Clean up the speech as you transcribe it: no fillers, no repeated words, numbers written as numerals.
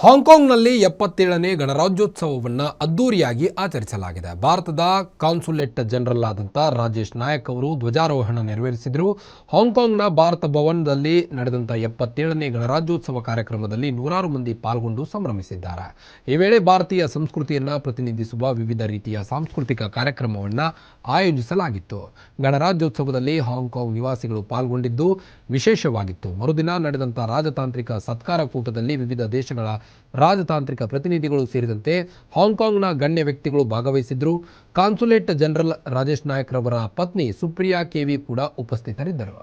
ಹಾಂಗ್ಕಾಂಗ್ನಲ್ಲಿ 77ನೇ ಗಣರಾಜ್ಯೋತ್ಸವವನ್ನು ಅದ್ದೂರಿಯಾಗಿ ಆಚರಿಸಲಾಗಿದೆ. ಭಾರತದ consulate general ಆದಂಥ ರಾಜೇಶ್ ನಾಯಕ್ ಅವರು ಧ್ವಜಾರೋಹಣ ನೆರವೇರಿಸಿದರು. ಹಾಂಗ್ಕಾಂಗ್ನ ಭಾರತ ಭವನದಲ್ಲಿ ನಡೆದಂಥ 77ನೇ ಗಣರಾಜ್ಯೋತ್ಸವ ಕಾರ್ಯಕ್ರಮದಲ್ಲಿ ನೂರಾರು ಮಂದಿ ಪಾಲ್ಗೊಂಡು ಸಂಭ್ರಮಿಸಿದ್ದಾರೆ. ಈ ವೇಳೆ ಭಾರತೀಯ ಸಂಸ್ಕೃತಿಯನ್ನು ಪ್ರತಿನಿಧಿಸುವ ವಿವಿಧ ರೀತಿಯ ಸಾಂಸ್ಕೃತಿಕ ಕಾರ್ಯಕ್ರಮವನ್ನು ಆಯೋಜಿಸಲಾಗಿತ್ತು. ಗಣರಾಜ್ಯೋತ್ಸವದಲ್ಲಿ ಹಾಂಗ್ಕಾಂಗ್ ನಿವಾಸಿಗಳು ಪಾಲ್ಗೊಂಡಿದ್ದು ವಿಶೇಷವಾಗಿತ್ತು. ಮರುದಿನ ನಡೆದಂಥ ರಾಜತಾಂತ್ರಿಕ ಸತ್ಕಾರ ಕೂಟದಲ್ಲಿ ವಿವಿಧ ದೇಶಗಳ ರಾಜತಾಂತ್ರಿಕ ಪ್ರತಿನಿಧಿಗಳು ಸೇರಿದಂತೆ ಹಾಂಗ್ಕಾಂಗ್ನ ಗಣ್ಯ ವ್ಯಕ್ತಿಗಳು ಭಾಗವಹಿಸಿದ್ರು. ಕಾನ್ಸುಲೇಟ್ ಜನರಲ್ ರಾಜೇಶ್ ನಾಯಕ್ ರವರ ಪತ್ನಿ ಸುಪ್ರಿಯಾ ಕೆವಿ ಕೂಡ ಉಪಸ್ಥಿತರಿದ್ದರು.